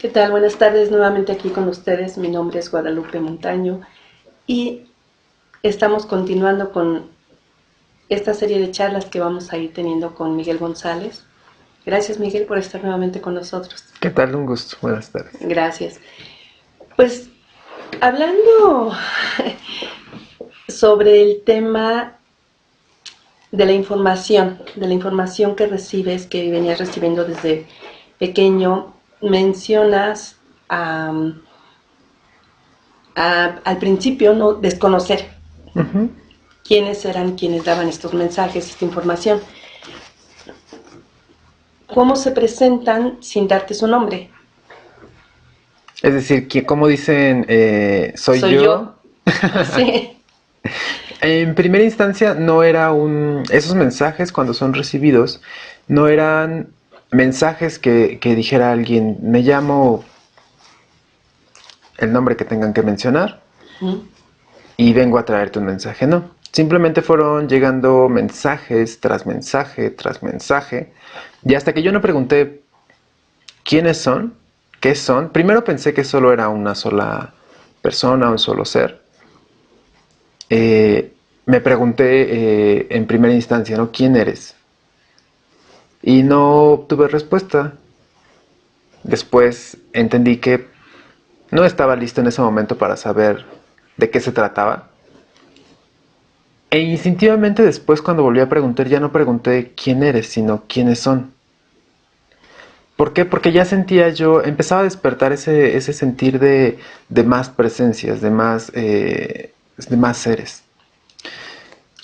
¿Qué tal? Buenas tardes, nuevamente aquí con ustedes. Mi nombre es Guadalupe Montaño y estamos continuando con esta serie de charlas que vamos a ir teniendo con Miguel González. Gracias, Miguel, por estar nuevamente con nosotros. ¿Qué tal? Un gusto. Buenas tardes. Gracias. Pues hablando sobre el tema de la información que recibes, que venías recibiendo desde pequeño, mencionas al principio no desconocer quiénes eran quienes daban estos mensajes, esta información. ¿Cómo se presentan sin darte su nombre? Es decir, ¿cómo dicen soy yo? Sí. En primera instancia no era esos mensajes cuando son recibidos, no eran mensajes que dijera alguien, me llamo el nombre que tengan que mencionar y vengo a traerte un mensaje, no. Simplemente fueron llegando mensajes tras mensaje tras mensaje y hasta que yo no pregunté quiénes son, qué son, primero pensé que solo era una sola persona, un solo ser. Me pregunté en primera instancia, ¿no? ¿Quién eres? Y no obtuve respuesta. Después entendí que no estaba listo en ese momento para saber de qué se trataba. E instintivamente después, cuando volví a preguntar, ya no pregunté quién eres, sino quiénes son. ¿Por qué? Porque ya sentía yo, empezaba a despertar ese sentir de más presencias, de más seres.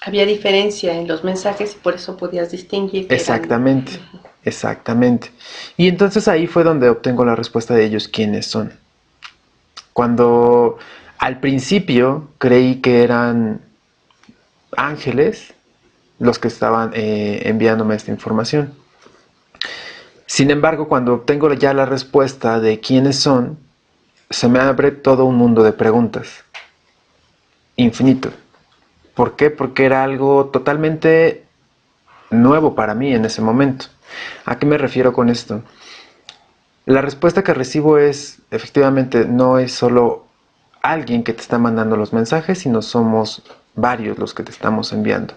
Había diferencia en los mensajes y por eso podías distinguir que Exactamente, exactamente. Y entonces ahí fue donde obtengo la respuesta de ellos quiénes son. Cuando al principio creí que eran ángeles los que estaban enviándome esta información. Sin embargo, cuando obtengo ya la respuesta de quiénes son, se me abre todo un mundo de preguntas. Infinito. ¿Por qué? Porque era algo totalmente nuevo para mí en ese momento. ¿A qué me refiero con esto? La respuesta que recibo es, efectivamente, no es solo alguien que te está mandando los mensajes, sino somos varios los que te estamos enviando.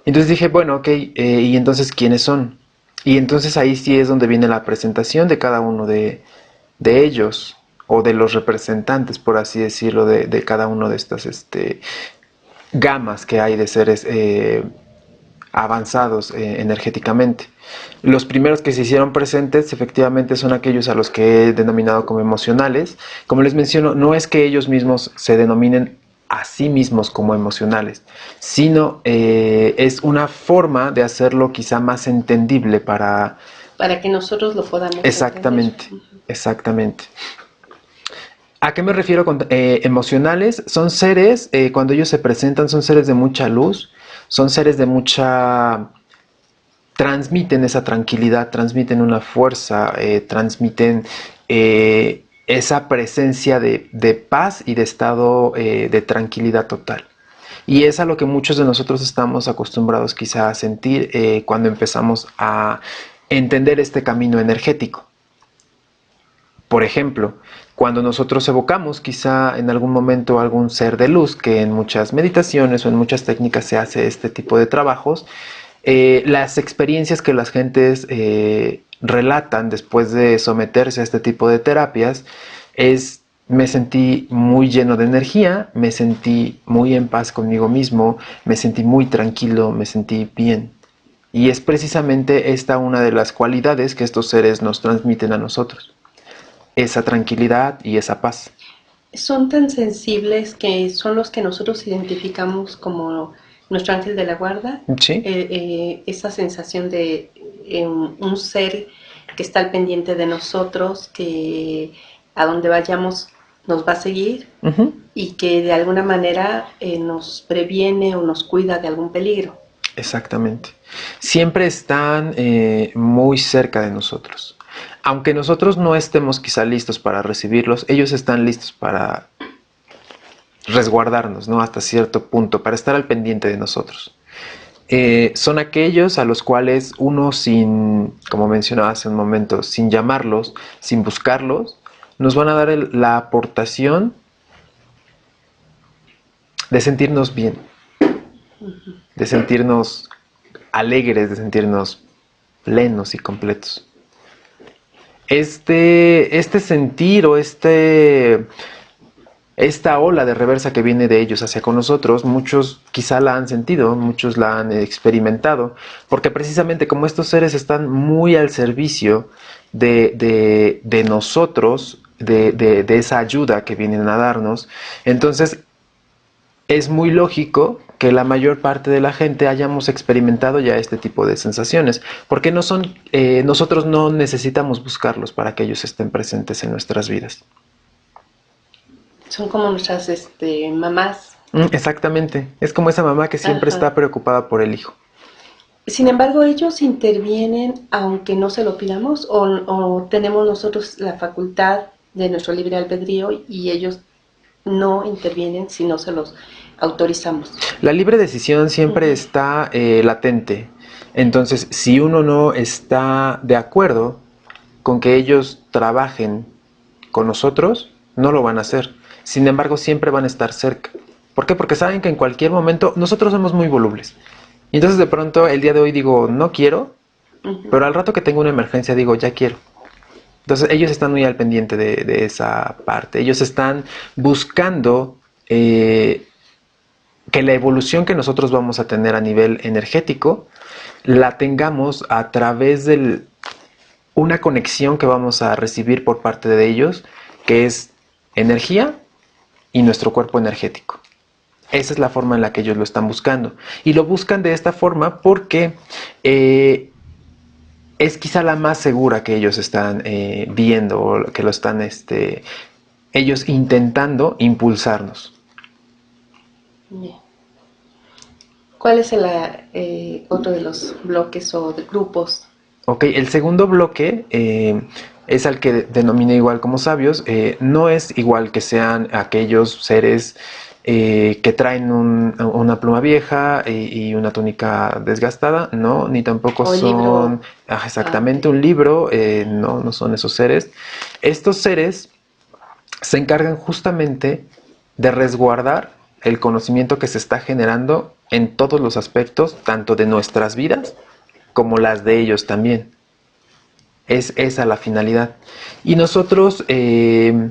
Entonces dije, bueno, ok, ¿y entonces quiénes son? Y entonces ahí sí es donde viene la presentación de cada uno de ellos, o de los representantes, por así decirlo, de cada uno de estas gamas que hay de seres avanzados energéticamente. Los primeros que se hicieron presentes efectivamente son aquellos a los que he denominado como emocionales. Como les menciono, no es que ellos mismos se denominen a sí mismos como emocionales, sino es una forma de hacerlo quizá más entendible para que nosotros lo podamos exactamente, entender. exactamente. ¿A qué me refiero con emocionales? Son seres, cuando ellos se presentan, son seres de mucha luz, son seres de mucha transmiten esa tranquilidad, transmiten una fuerza, transmiten esa presencia de paz y de estado de tranquilidad total. Y es a lo que muchos de nosotros estamos acostumbrados quizá a sentir cuando empezamos a entender este camino energético. Por ejemplo, cuando nosotros evocamos quizá en algún momento algún ser de luz, que en muchas meditaciones o en muchas técnicas se hace este tipo de trabajos, las experiencias que las gentes relatan después de someterse a este tipo de terapias es: me sentí muy lleno de energía, me sentí muy en paz conmigo mismo, me sentí muy tranquilo, me sentí bien. Y es precisamente esta una de las cualidades que estos seres nos transmiten a nosotros: esa tranquilidad y esa paz. Son tan sensibles que son los que nosotros identificamos como nuestro ángel de la guarda. ¿Sí? Esa sensación de un ser que está al pendiente de nosotros, que a donde vayamos nos va a seguir y que de alguna manera nos previene o nos cuida de algún peligro. Exactamente. Siempre están muy cerca de nosotros. Aunque nosotros no estemos quizá listos para recibirlos, ellos están listos para resguardarnos, ¿no? Hasta cierto punto, para estar al pendiente de nosotros. son aquellos a los cuales uno sin, como mencionaba hace un momento, sin llamarlos, sin buscarlos, nos van a dar la aportación de sentirnos bien, de sentirnos alegres, de sentirnos plenos y completos. Este sentir o esta ola de reversa que viene de ellos hacia con nosotros, muchos quizá la han sentido, muchos la han experimentado, porque precisamente como estos seres están muy al servicio de nosotros, de esa ayuda que vienen a darnos, entonces es muy lógico que la mayor parte de la gente hayamos experimentado ya este tipo de sensaciones, porque nosotros no necesitamos buscarlos para que ellos estén presentes en nuestras vidas. Son como nuestras mamás. Exactamente, es como esa mamá que siempre está preocupada por el hijo. Sin embargo, ellos intervienen aunque no se lo pidamos, o tenemos nosotros la facultad de nuestro libre albedrío y ellos no intervienen si no se los autorizamos. La libre decisión siempre está latente. Entonces, si uno no está de acuerdo con que ellos trabajen con nosotros, no lo van a hacer. Sin embargo, siempre van a estar cerca. ¿Por qué? Porque saben que en cualquier momento nosotros somos muy volubles. Y entonces de pronto el día de hoy digo, no quiero, pero al rato que tengo una emergencia digo, ya quiero. Entonces ellos están muy al pendiente de esa parte. Ellos están buscando que la evolución que nosotros vamos a tener a nivel energético la tengamos a través de una conexión que vamos a recibir por parte de ellos, que es energía y nuestro cuerpo energético. Esa es la forma en la que ellos lo están buscando. Y lo buscan de esta forma porque es quizá la más segura que ellos están viendo, o que lo están ellos intentando impulsarnos. Bien. ¿Cuál es otro de los bloques o de grupos? Ok, el segundo bloque es al que denominé igual como sabios. No es igual que sean aquellos seres que traen una pluma vieja y una túnica desgastada, no, ni tampoco son exactamente un libro, no son esos seres. Estos seres se encargan justamente de resguardar el conocimiento que se está generando en todos los aspectos, tanto de nuestras vidas como las de ellos también. Es esa la finalidad. Y nosotros, ¿qué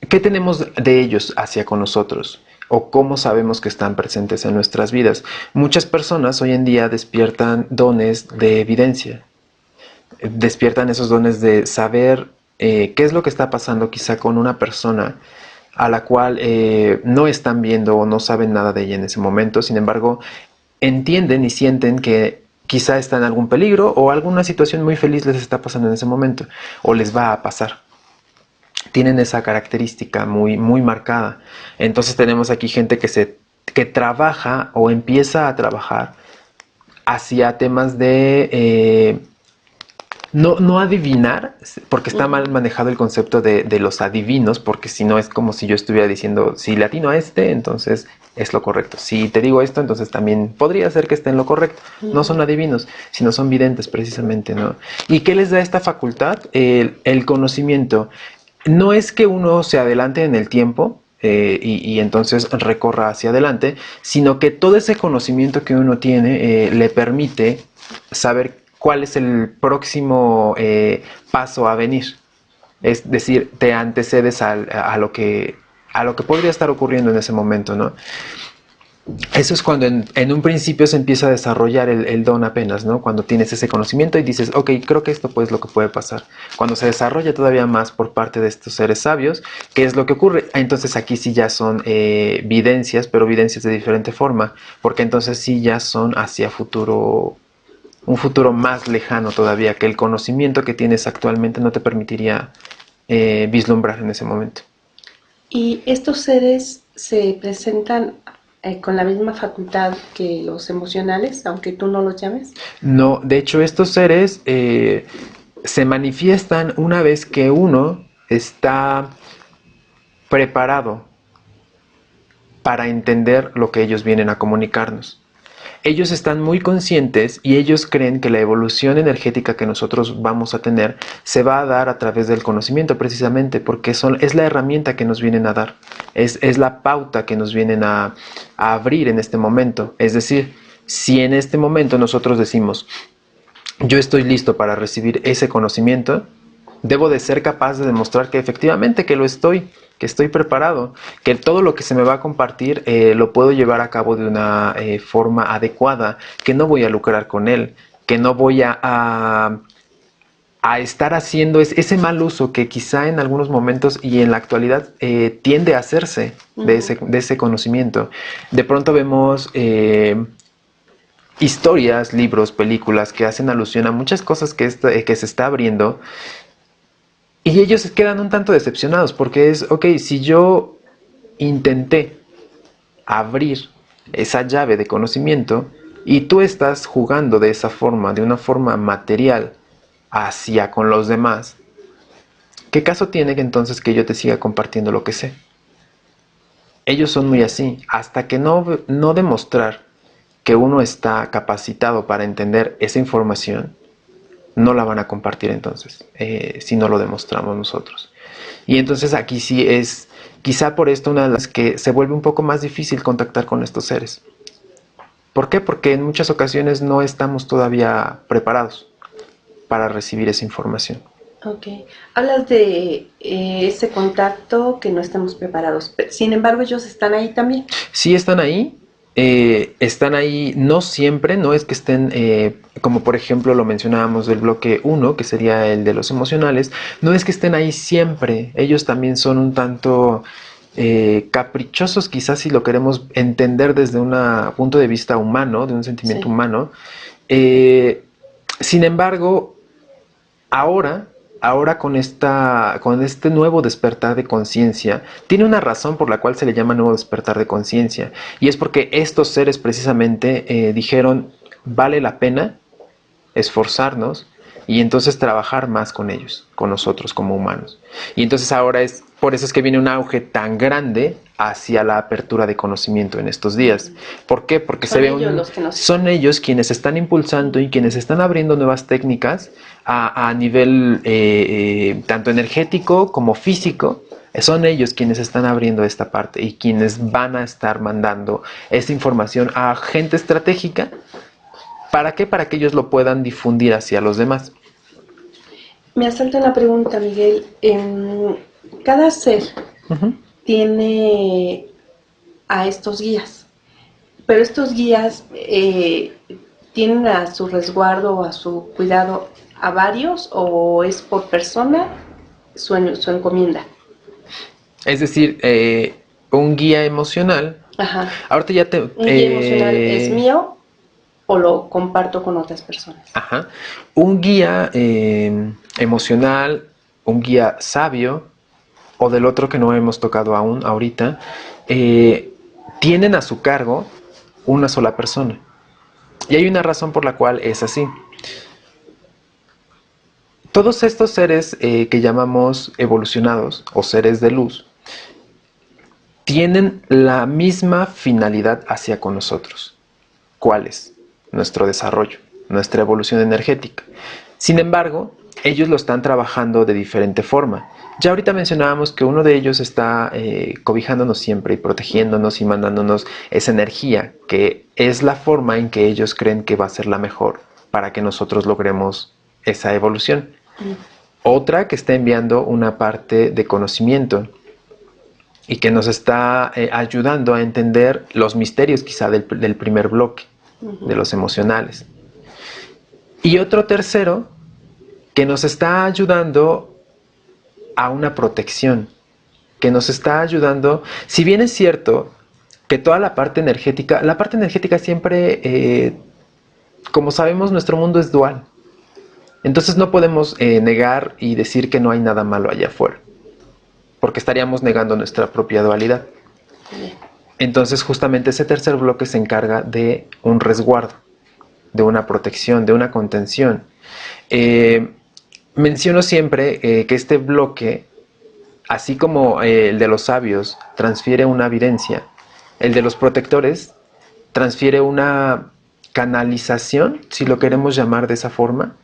tenemos de ellos hacia con nosotros? ¿O cómo sabemos que están presentes en nuestras vidas? Muchas personas hoy en día despiertan dones de evidencia. Despiertan esos dones de saber qué es lo que está pasando quizá con una persona a la cual no están viendo o no saben nada de ella en ese momento. Sin embargo, entienden y sienten que quizá está en algún peligro o alguna situación muy feliz les está pasando en ese momento o les va a pasar. Tienen esa característica muy, muy marcada. Entonces tenemos aquí gente que trabaja o empieza a trabajar hacia temas de no adivinar, porque está mal manejado el concepto de los adivinos, porque si no es como si yo estuviera diciendo, si le atino a entonces es lo correcto. Si te digo esto, entonces también podría ser que esté en lo correcto. No son adivinos, sino son videntes precisamente, ¿no? ¿Y qué les da esta facultad? El conocimiento. No es que uno se adelante en el tiempo, y entonces recorra hacia adelante, sino que todo ese conocimiento que uno tiene le permite saber cuál es el próximo paso a venir. Es decir, te antecedes a lo que podría estar ocurriendo en ese momento, ¿no? Eso es cuando en un principio se empieza a desarrollar el don apenas, ¿no? Cuando tienes ese conocimiento y dices, ok, creo que esto pues es lo que puede pasar. Cuando se desarrolla todavía más por parte de estos seres sabios, ¿qué es lo que ocurre? Entonces aquí sí ya son videncias, pero videncias de diferente forma, porque entonces sí ya son hacia futuro, un futuro más lejano todavía, que el conocimiento que tienes actualmente no te permitiría vislumbrar en ese momento. ¿Y estos seres se presentan con la misma facultad que los emocionales, aunque tú no los llames? No, de hecho estos seres se manifiestan una vez que uno está preparado para entender lo que ellos vienen a comunicarnos. ellos están muy conscientes y ellos creen que la evolución energética que nosotros vamos a tener se va a dar a través del conocimiento, precisamente porque es la herramienta que nos vienen a dar, es la pauta que nos vienen a abrir en este momento. Es decir, si en este momento nosotros decimos, yo estoy listo para recibir ese conocimiento, debo de ser capaz de demostrar que efectivamente que lo estoy, que estoy preparado, que todo lo que se me va a compartir lo puedo llevar a cabo de una forma adecuada, que no voy a lucrar con él, que no voy a estar haciendo ese mal uso que quizá en algunos momentos y en la actualidad tiende a hacerse de ese conocimiento. De pronto vemos historias, libros, películas que hacen alusión a muchas cosas que se está abriendo. Y ellos quedan un tanto decepcionados porque ok, si yo intenté abrir esa llave de conocimiento y tú estás jugando de esa forma, de una forma material hacia con los demás, ¿qué caso tiene que entonces que yo te siga compartiendo lo que sé? Ellos son muy así, hasta que no demostrar que uno está capacitado para entender esa información, no la van a compartir entonces, si no lo demostramos nosotros. Y entonces aquí sí es, quizá por esto, una de las que se vuelve un poco más difícil contactar con estos seres. ¿Por qué? Porque en muchas ocasiones no estamos todavía preparados para recibir esa información. Ok. Hablas de ese contacto que no estamos preparados. Sin embargo, ellos están ahí también. Sí están ahí. Están ahí no siempre, no es que estén, como por ejemplo lo mencionábamos del bloque 1, que sería el de los emocionales, no es que estén ahí siempre, ellos también son un tanto caprichosos, quizás si lo queremos entender desde un punto de vista humano, de un sentimiento humano. Sin embargo, ahora con este nuevo despertar de conciencia, tiene una razón por la cual se le llama nuevo despertar de conciencia, y es porque estos seres precisamente dijeron, vale la pena esforzarnos y entonces trabajar más con ellos, con nosotros como humanos. Y entonces ahora por eso es que viene un auge tan grande hacia la apertura de conocimiento en estos días. ¿Por qué? Porque son ellos quienes están impulsando y quienes están abriendo nuevas técnicas a nivel tanto energético como físico. Son ellos quienes están abriendo esta parte y quienes van a estar mandando esta información a gente estratégica. ¿Para qué? Para que ellos lo puedan difundir hacia los demás. Me asalta una pregunta, Miguel. Cada ser tiene a estos guías, pero estos guías tienen a su resguardo o a su cuidado a varios, o es por persona su encomienda. Es decir, un guía emocional. Ajá. Ahorita ya ¿Un guía emocional es mío o lo comparto con otras personas? Ajá. Un guía emocional, un guía sabio, o del otro que no hemos tocado aún ahorita, tienen a su cargo una sola persona. Y hay una razón por la cual es así. Todos estos seres que llamamos evolucionados o seres de luz tienen la misma finalidad hacia con nosotros. ¿Cuál es? Nuestro desarrollo, nuestra evolución energética. Sin embargo, ellos lo están trabajando de diferente forma. Ya ahorita mencionábamos que uno de ellos está cobijándonos siempre y protegiéndonos y mandándonos esa energía, que es la forma en que ellos creen que va a ser la mejor para que nosotros logremos esa evolución. Otra que está enviando una parte de conocimiento y que nos está ayudando a entender los misterios quizá del primer bloque, de los emocionales. Y otro tercero que nos está ayudando a una protección, que nos está ayudando, si bien es cierto que toda la parte energética siempre, como sabemos, nuestro mundo es dual. Entonces no podemos negar y decir que no hay nada malo allá afuera, porque estaríamos negando nuestra propia dualidad. Entonces justamente ese tercer bloque se encarga de un resguardo, de una protección, de una contención. Menciono siempre que este bloque, así como el de los sabios transfiere una evidencia, el de los protectores transfiere una canalización, si lo queremos llamar de esa forma,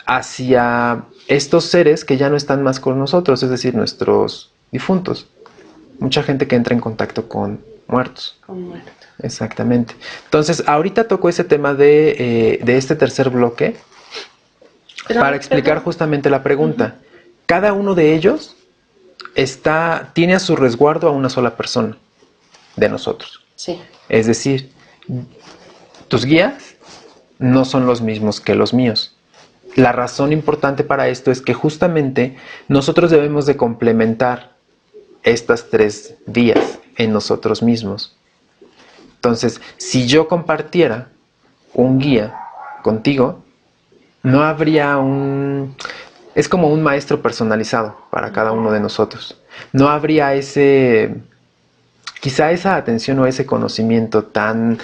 hacia estos seres que ya no están más con nosotros, es decir, nuestros difuntos. Mucha gente que entra en contacto con muertos. Con muertos. Exactamente. Entonces, ahorita toco ese tema de este tercer bloque para explicar justamente la pregunta. Cada uno de ellos tiene a su resguardo a una sola persona de nosotros. Sí. Es decir, tus guías no son los mismos que los míos. La razón importante para esto es que justamente nosotros debemos de complementar estas 3 vías en nosotros mismos. Entonces, si yo compartiera un guía contigo, no habría es como un maestro personalizado para cada uno de nosotros. No habría quizá esa atención o ese conocimiento tan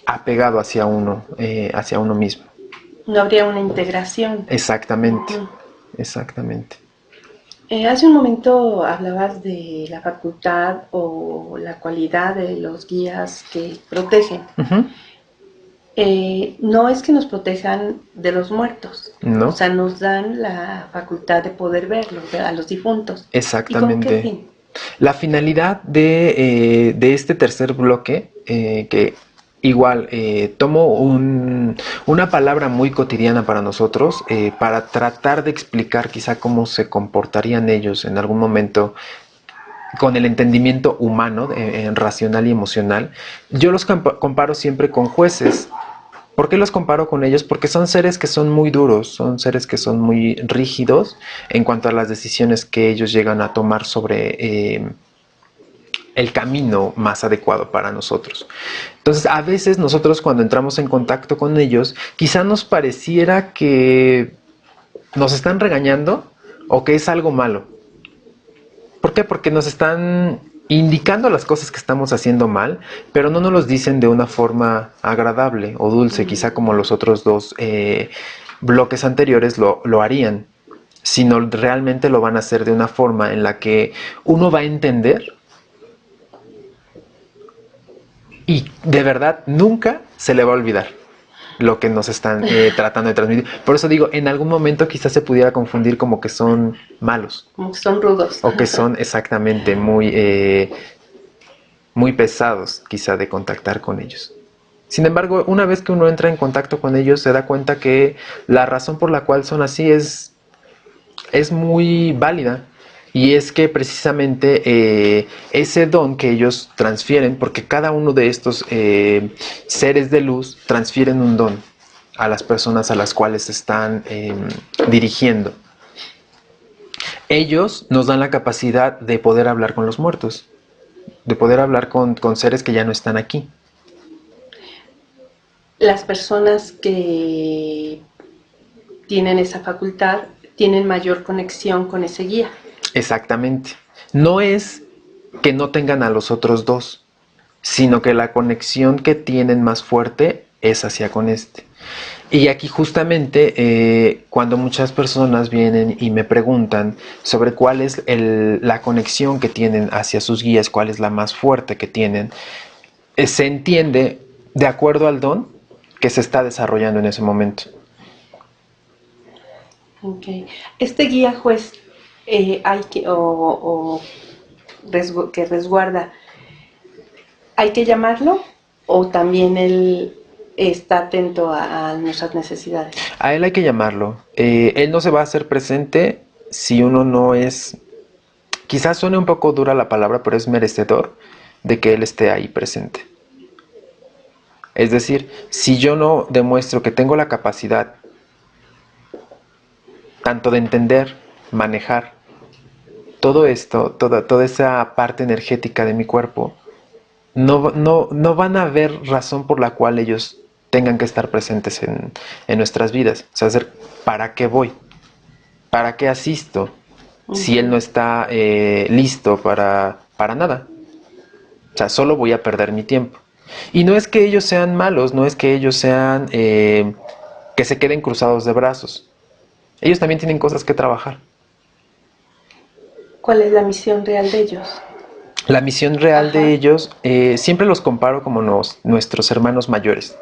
apegado hacia uno mismo. No habría una integración. Exactamente, exactamente. Hace un momento hablabas de la facultad o la cualidad de los guías que protegen. No es que nos protejan de los muertos, no. O sea, nos dan la facultad de poder verlos, a los difuntos. Exactamente. ¿Y con qué fin? La finalidad de este tercer bloque, que igual tomo una palabra muy cotidiana para nosotros, para tratar de explicar quizá cómo se comportarían ellos en algún momento con el entendimiento humano, racional y emocional. Yo los comparo siempre con jueces. ¿Por qué los comparo con ellos? Porque son seres que son muy duros, son seres que son muy rígidos en cuanto a las decisiones que ellos llegan a tomar sobre el camino más adecuado para nosotros. Entonces, a veces nosotros cuando entramos en contacto con ellos, quizá nos pareciera que nos están regañando o que es algo malo. ¿Por qué? Porque nos están indicando las cosas que estamos haciendo mal, pero no nos los dicen de una forma agradable o dulce, quizá como los otros 2 bloques anteriores lo harían, sino realmente lo van a hacer de una forma en la que uno va a entender y de verdad nunca se le va a olvidar lo que nos están tratando de transmitir. Por eso digo, en algún momento quizás se pudiera confundir como que son malos. Como que son rudos. O que son exactamente muy pesados quizá de contactar con ellos. Sin embargo, una vez que uno entra en contacto con ellos, se da cuenta que la razón por la cual son así es muy válida. Y es que precisamente ese don que ellos transfieren, porque cada uno de estos seres de luz transfieren un don a las personas a las cuales se están dirigiendo. Ellos nos dan la capacidad de poder hablar con los muertos, de poder hablar con seres que ya no están aquí. Las personas que tienen esa facultad tienen mayor conexión con ese guía. Exactamente. No es que no tengan a los otros 2, sino que la conexión que tienen más fuerte es hacia con este. Y aquí justamente cuando muchas personas vienen y me preguntan sobre cuál es la conexión que tienen hacia sus guías, cuál es la más fuerte que tienen, se entiende de acuerdo al don que se está desarrollando en ese momento. Okay. Este guía juez hay que que resguarda, ¿hay que llamarlo o también él está atento a nuestras necesidades? A él hay que llamarlo. Él no se va a hacer presente si uno no es, quizás suene un poco dura la palabra, pero es merecedor de que él esté ahí presente. Es decir, si yo no demuestro que tengo la capacidad tanto de entender, manejar todo esto, toda esa parte energética de mi cuerpo, no van a haber razón por la cual ellos tengan que estar presentes en nuestras vidas. O sea, ¿para qué voy? ¿Para qué asisto? Si él no está listo para nada. O sea, solo voy a perder mi tiempo. Y no es que ellos sean malos, no es que ellos sean que se queden cruzados de brazos. Ellos también tienen cosas que trabajar. ¿Cuál es la misión real de ellos? La misión real de ellos, siempre los comparo como nuestros hermanos mayores.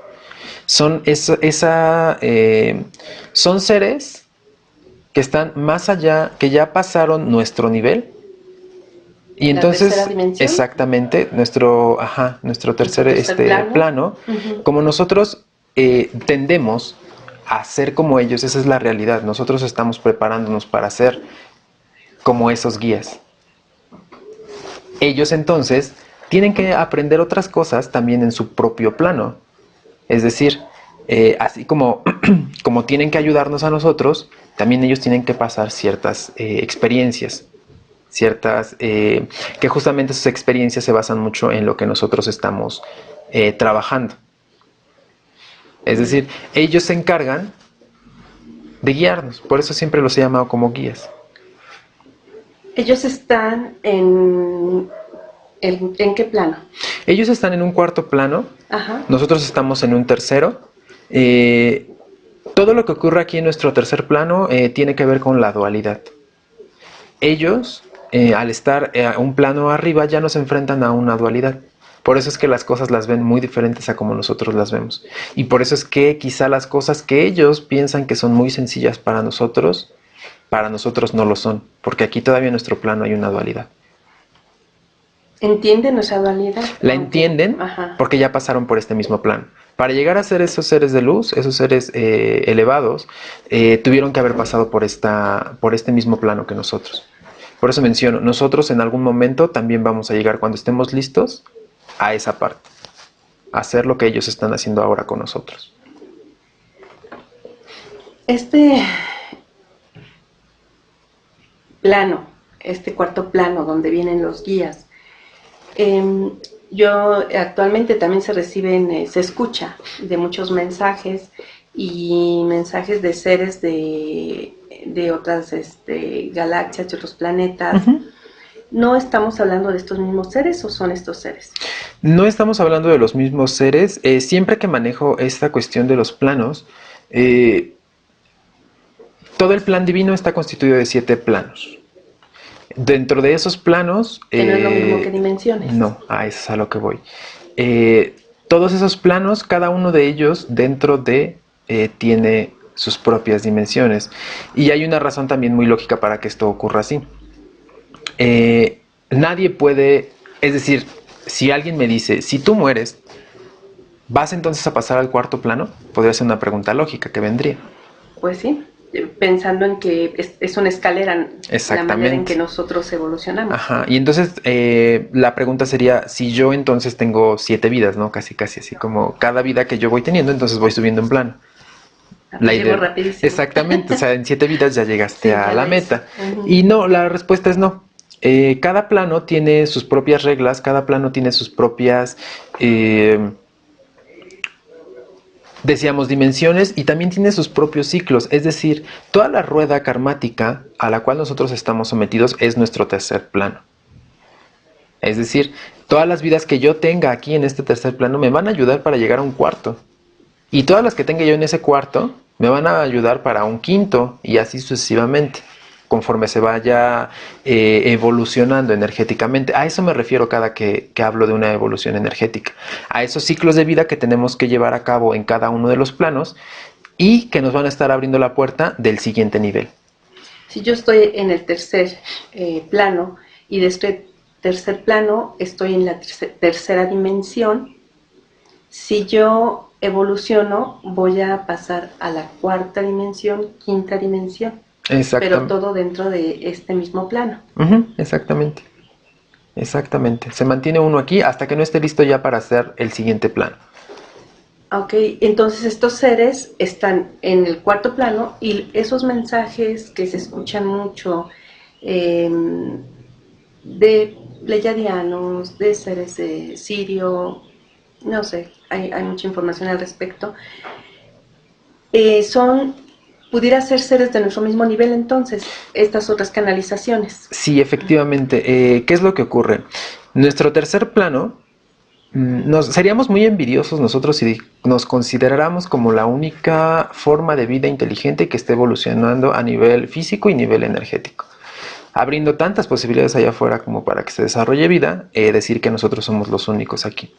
Son, son seres que están más allá, que ya pasaron nuestro nivel. Y entonces, tercera dimensión. Exactamente, nuestro tercer plano, como nosotros tendemos a ser como ellos, esa es la realidad. Nosotros estamos preparándonos para ser como esos guías. Ellos entonces tienen que aprender otras cosas también en su propio plano. Es decir, así como, como tienen que ayudarnos a nosotros, también ellos tienen que pasar ciertas experiencias. Que justamente sus experiencias se basan mucho en lo que nosotros estamos trabajando. Es decir, ellos se encargan de guiarnos, por eso siempre los he llamado como guías. ¿Ellos están en qué plano? Ellos están en un cuarto plano. Ajá. Nosotros estamos en un tercero. Todo lo que ocurre aquí en nuestro tercer plano tiene que ver con la dualidad. Ellos, al estar un plano arriba, ya nos enfrentan a una dualidad. Por eso es que las cosas las ven muy diferentes a como nosotros las vemos. Y por eso es que quizá las cosas que ellos piensan que son muy sencillas para nosotros no lo son. Porque aquí todavía en nuestro plano hay una dualidad. ¿Entienden esa dualidad? La entienden porque ya pasaron por este mismo plano. Para llegar a ser esos seres de luz, esos seres elevados, tuvieron que haber pasado por este mismo plano que nosotros. Por eso menciono, nosotros en algún momento también vamos a llegar, cuando estemos listos, a esa parte. A hacer lo que ellos están haciendo ahora con nosotros. Este plano, este cuarto plano donde vienen los guías, yo actualmente también se reciben, se escucha de muchos mensajes y mensajes de seres de otras galaxias, de otros planetas. ¿No estamos hablando de estos mismos seres o son estos seres? No estamos hablando de los mismos seres. Siempre que manejo esta cuestión de los planos, todo el plan divino está constituido de 7 planos. Dentro de esos planos... ¿Que no es lo mismo que dimensiones? No, a eso es a lo que voy. Todos esos planos, cada uno de ellos dentro de tiene sus propias dimensiones. Y hay una razón también muy lógica para que esto ocurra así. Nadie puede... Es decir, si alguien me dice, si tú mueres, ¿vas entonces a pasar al cuarto plano? Podría ser una pregunta lógica que vendría. Pues sí, pensando en que es una escalera, la manera en que nosotros evolucionamos. Ajá, y entonces la pregunta sería, si yo entonces tengo 7 vidas, ¿no? Casi así como cada vida que yo voy teniendo, entonces voy subiendo en plano. La idea, rapidísimo. Exactamente, o sea, en 7 vidas ya llegaste a la meta. Y no, la respuesta es no. Cada plano tiene sus propias reglas, cada plano tiene sus propias... decíamos dimensiones, y también tiene sus propios ciclos. Es decir, toda la rueda karmática a la cual nosotros estamos sometidos es nuestro tercer plano. Es decir, todas las vidas que yo tenga aquí en este tercer plano me van a ayudar para llegar a un cuarto. Y todas las que tenga yo en ese cuarto me van a ayudar para un quinto, y así sucesivamente, conforme se vaya evolucionando energéticamente. A eso me refiero cada que hablo de una evolución energética. A esos ciclos de vida que tenemos que llevar a cabo en cada uno de los planos y que nos van a estar abriendo la puerta del siguiente nivel. Si yo estoy en el tercer plano y de este tercer plano estoy en la tercera dimensión, si yo evoluciono voy a pasar a la cuarta dimensión, quinta dimensión. Pero todo dentro de este mismo plano. Exactamente. Exactamente. Se mantiene uno aquí hasta que no esté listo ya para hacer el siguiente plano. Ok, entonces estos seres están en el cuarto plano y esos mensajes que se escuchan mucho de pleiadianos, de seres de Sirio, no sé, hay mucha información al respecto, pudiera ser seres de nuestro mismo nivel entonces, estas otras canalizaciones. Sí, efectivamente. ¿Qué es lo que ocurre? Nuestro tercer plano, seríamos muy envidiosos nosotros si nos consideráramos como la única forma de vida inteligente que esté evolucionando a nivel físico y nivel energético. Abriendo tantas posibilidades allá afuera como para que se desarrolle vida, decir que nosotros somos los únicos aquí.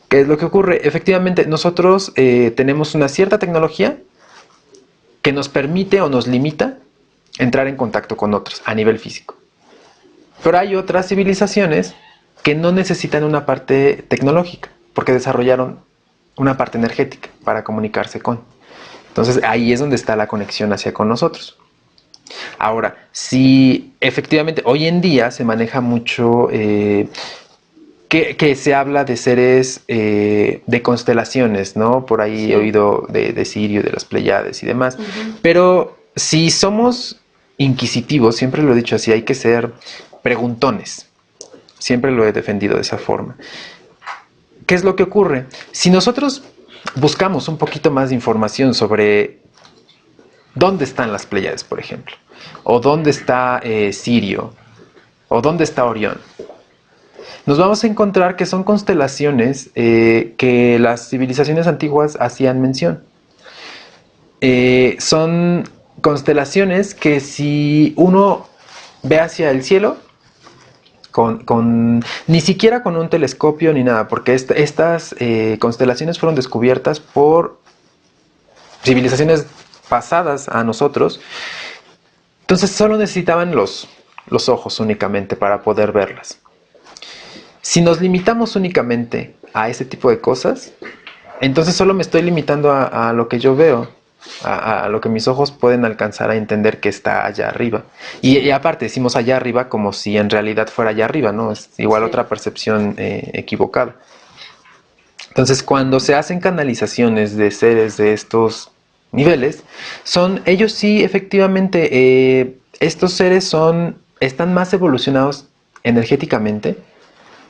¿Qué es lo que ocurre? Efectivamente, nosotros tenemos una cierta tecnología que nos permite o nos limita entrar en contacto con otros a nivel físico. Pero hay otras civilizaciones que no necesitan una parte tecnológica, porque desarrollaron una parte energética para comunicarse con. Entonces ahí es donde está la conexión hacia con nosotros. Ahora, si efectivamente hoy en día se maneja mucho que se habla de seres de constelaciones, ¿no? Por ahí Sí. he oído de Sirio, de las Pleiades y demás. Pero si somos inquisitivos, siempre lo he dicho así, hay que ser preguntones. Siempre lo he defendido de esa forma. ¿Qué es lo que ocurre? Si nosotros buscamos un poquito más de información sobre dónde están las Pleiades, por ejemplo, o dónde está Sirio, o dónde está Orión, nos vamos a encontrar que son constelaciones que las civilizaciones antiguas hacían mención. Son constelaciones que si uno ve hacia el cielo, ni siquiera con un telescopio ni nada, porque estas constelaciones fueron descubiertas por civilizaciones pasadas a nosotros, entonces solo necesitaban los ojos únicamente para poder verlas. Si nos limitamos únicamente a ese tipo de cosas, entonces solo me estoy limitando a lo que yo veo, a lo que mis ojos pueden alcanzar a entender que está allá arriba. Y aparte decimos allá arriba como si en realidad fuera allá arriba, ¿no? Es igual otra percepción equivocada. Entonces, cuando se hacen canalizaciones de seres de estos niveles, ellos sí, efectivamente, estos seres están más evolucionados energéticamente,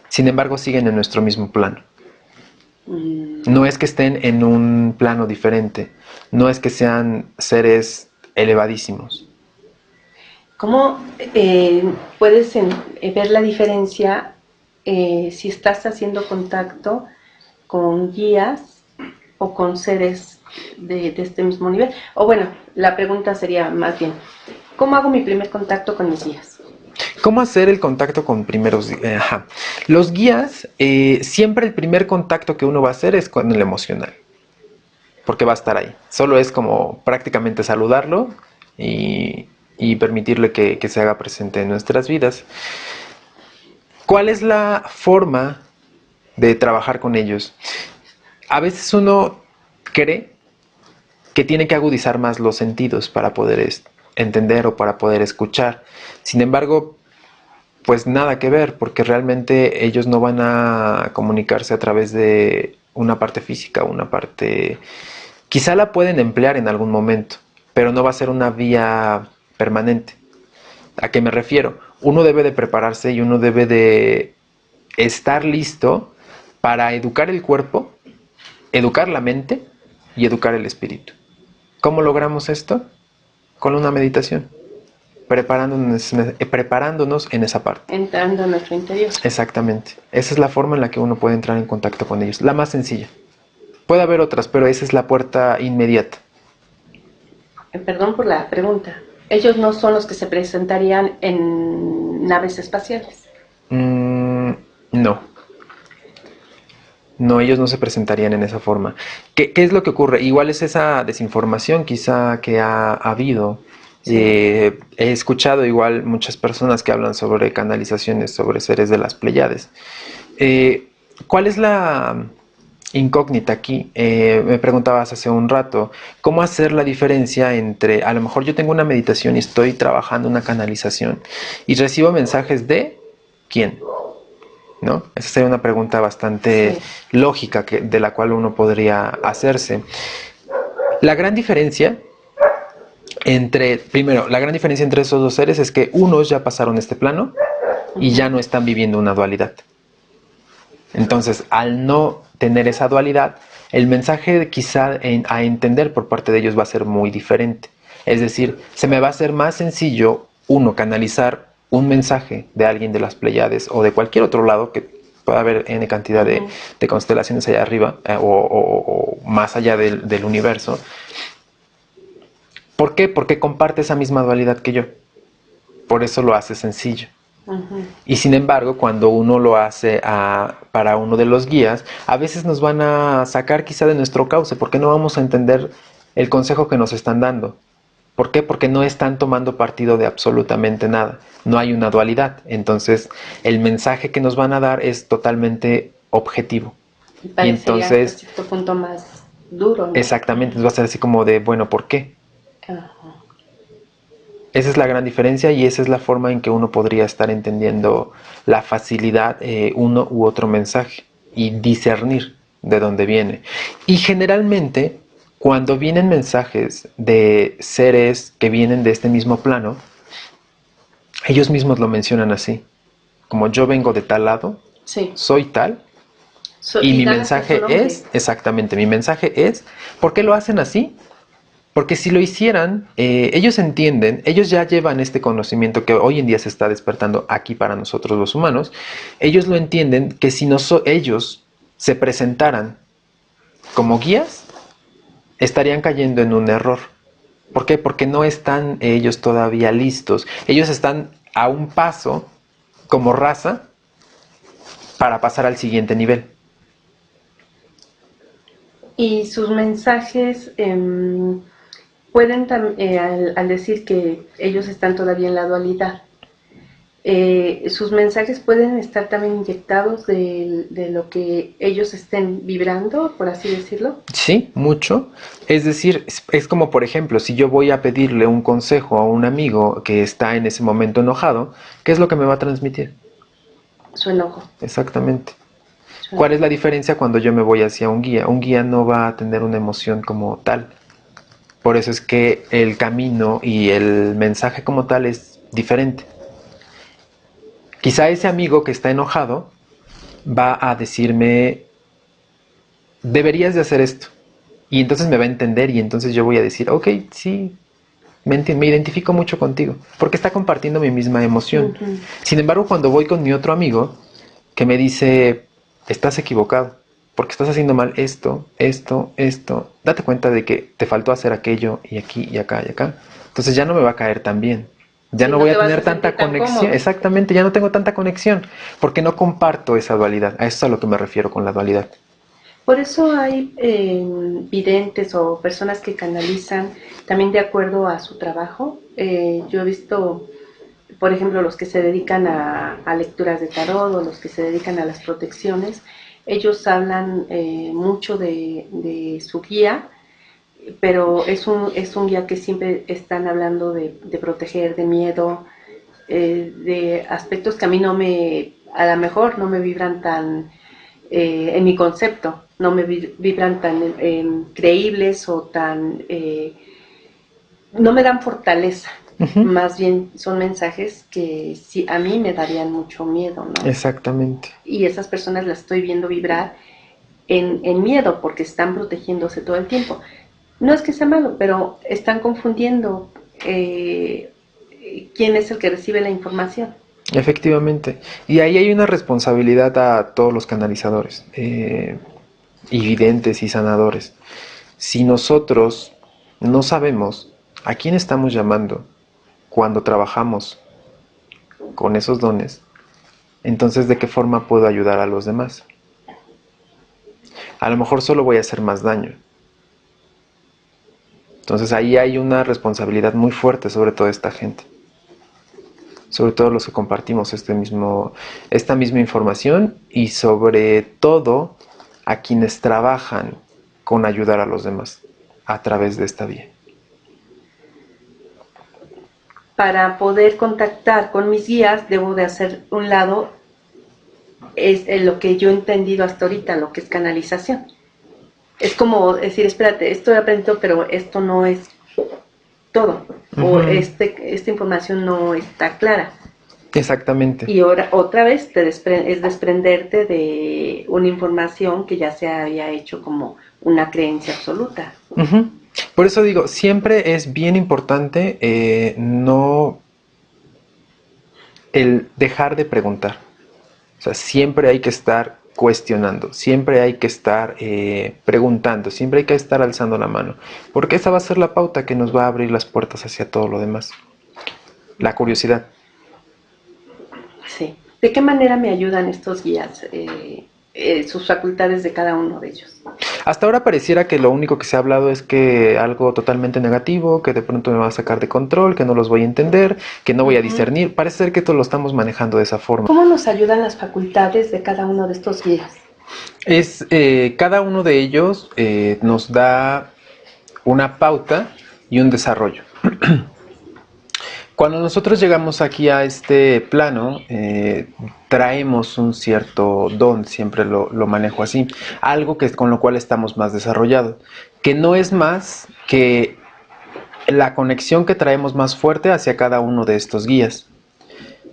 sin embargo siguen en nuestro mismo plano. No es que estén en un plano diferente, no es que sean seres elevadísimos. ¿Cómo puedes ver la diferencia si estás haciendo contacto con guías o con seres de este mismo nivel? O bueno, la pregunta sería más bien, ¿cómo hago mi primer contacto con mis guías? ¿Cómo hacer el contacto con primeros? Los guías, siempre el primer contacto que uno va a hacer es con el emocional, porque va a estar ahí. Solo es como prácticamente saludarlo y permitirle que se haga presente en nuestras vidas. ¿Cuál es la forma de trabajar con ellos? A veces uno cree que tiene que agudizar más los sentidos para poder entender o para poder escuchar. Sin embargo, pues nada que ver, porque realmente ellos no van a comunicarse a través de una parte física, una parte... Quizá la pueden emplear en algún momento, pero no va a ser una vía permanente. ¿A qué me refiero? Uno debe de prepararse y uno debe de estar listo para educar el cuerpo, educar la mente y educar el espíritu. ¿Cómo logramos esto? Con una meditación. Preparándonos en esa parte. Entrando a nuestro interior. Exactamente. Esa es la forma en la que uno puede entrar en contacto con ellos. La más sencilla. Puede haber otras, pero esa es la puerta inmediata. Perdón por la pregunta. ¿Ellos no son los que se presentarían en naves espaciales? No. No, ellos no se presentarían en esa forma. ¿Qué es lo que ocurre? Igual es esa desinformación quizá que ha habido. Sí. He escuchado igual muchas personas que hablan sobre canalizaciones, sobre seres de las Pleiades. ¿Cuál es la incógnita aquí? Me preguntabas hace un rato, ¿cómo hacer la diferencia entre, a lo mejor yo tengo una meditación y estoy trabajando una canalización y recibo mensajes de ¿quién? ¿No? Esa sería una pregunta bastante lógica de la cual uno podría hacerse. La gran diferencia entre esos dos seres es que unos ya pasaron este plano y ya no están viviendo una dualidad. Entonces, al no tener esa dualidad, el mensaje quizá a entender por parte de ellos va a ser muy diferente. Es decir, se me va a hacer más sencillo, canalizar un mensaje de alguien de las Pleiades o de cualquier otro lado, que pueda haber N cantidad de constelaciones allá arriba o más allá del universo. ¿Por qué? Porque comparte esa misma dualidad que yo. Por eso lo hace sencillo. Y sin embargo, cuando uno lo hace para uno de los guías, a veces nos van a sacar quizá de nuestro cauce, porque no vamos a entender el consejo que nos están dando. ¿Por qué? Porque no están tomando partido de absolutamente nada. No hay una dualidad. Entonces, el mensaje que nos van a dar es totalmente objetivo. Y entonces, hasta cierto punto más duro, ¿no? Exactamente, va a ser así como de, bueno, ¿por qué? Ajá. Esa es la gran diferencia y esa es la forma en que uno podría estar entendiendo la facilidad uno u otro mensaje y discernir de dónde viene. Y generalmente, cuando vienen mensajes de seres que vienen de este mismo plano, ellos mismos lo mencionan así, como yo vengo de tal lado, sí. Soy tal, y mi mensaje es, exactamente, mi mensaje es, ¿por qué lo hacen así? Porque si lo hicieran, ellos entienden, ellos ya llevan este conocimiento que hoy en día se está despertando aquí para nosotros los humanos, ellos lo entienden que si ellos se presentaran como guías, estarían cayendo en un error. ¿Por qué? Porque no están ellos todavía listos. Ellos están a un paso como raza para pasar al siguiente nivel. Y sus mensajes pueden, al decir que ellos están todavía en la dualidad, sus mensajes pueden estar también inyectados de lo que ellos estén vibrando, por así decirlo. Sí, mucho. Es decir, es como por ejemplo, si yo voy a pedirle un consejo a un amigo que está en ese momento enojado, ¿qué es lo que me va a transmitir? Su enojo. Exactamente. ¿Cuál es la diferencia cuando yo me voy hacia un guía? Un guía no va a tener una emoción como tal. Por eso es que el camino y el mensaje como tal es diferente. Quizá ese amigo que está enojado va a decirme, deberías de hacer esto. Y entonces me va a entender y entonces yo voy a decir, ok, sí, me identifico mucho contigo, porque está compartiendo mi misma emoción. Sin embargo, cuando voy con mi otro amigo, que me dice, estás equivocado, porque estás haciendo mal esto, date cuenta de que te faltó hacer aquello y aquí y acá y acá. Entonces ya no me va a caer tan bien. Ya no voy a tener tanta conexión. Exactamente, ya no tengo tanta conexión, porque no comparto esa dualidad. A eso es a lo que me refiero con la dualidad. Por eso hay videntes o personas que canalizan también de acuerdo a su trabajo. Yo he visto, por ejemplo, los que se dedican a lecturas de tarot o los que se dedican a las protecciones, ellos hablan mucho de su guía, pero es un guía que siempre están hablando de proteger, de miedo, de aspectos que a mí a lo mejor no me vibran tan, en mi concepto, no me vibran tan creíbles o tan, no me dan fortaleza. Más bien son mensajes que sí, a mí me darían mucho miedo, ¿no? Exactamente. Y esas personas las estoy viendo vibrar en miedo porque están protegiéndose todo el tiempo. No es que sea malo, pero están confundiendo quién es el que recibe la información. Efectivamente. Y ahí hay una responsabilidad a todos los canalizadores, y videntes y sanadores. Si nosotros no sabemos a quién estamos llamando cuando trabajamos con esos dones, entonces ¿de qué forma puedo ayudar a los demás? A lo mejor solo voy a hacer más daño. Entonces ahí hay una responsabilidad muy fuerte sobre toda esta gente. Sobre todo los que compartimos esta misma información y sobre todo a quienes trabajan con ayudar a los demás a través de esta vía. Para poder contactar con mis guías debo de hacer un lado, es lo que yo he entendido hasta ahorita, lo que es canalización. Es como decir, espérate, esto he aprendido, pero esto no es todo, o esta información no está clara. Exactamente. Y ahora otra vez es desprenderte de una información que ya se había hecho como una creencia absoluta. Por eso digo, siempre es bien importante no el dejar de preguntar. O sea, siempre hay que estar cuestionando, siempre hay que estar preguntando, siempre hay que estar alzando la mano, porque esa va a ser la pauta que nos va a abrir las puertas hacia todo lo demás. La curiosidad. Sí. ¿De qué manera me ayudan estos guías, sus facultades de cada uno de ellos? Hasta ahora pareciera que lo único que se ha hablado es que algo totalmente negativo, que de pronto me va a sacar de control, que no los voy a entender, que no voy a discernir. Parece ser que todo lo estamos manejando de esa forma. ¿Cómo nos ayudan las facultades de cada uno de estos guías? Cada uno de ellos nos da una pauta y un desarrollo. Cuando nosotros llegamos aquí a este plano, traemos un cierto don, siempre lo manejo así, algo con lo cual estamos más desarrollados, que no es más que la conexión que traemos más fuerte hacia cada uno de estos guías.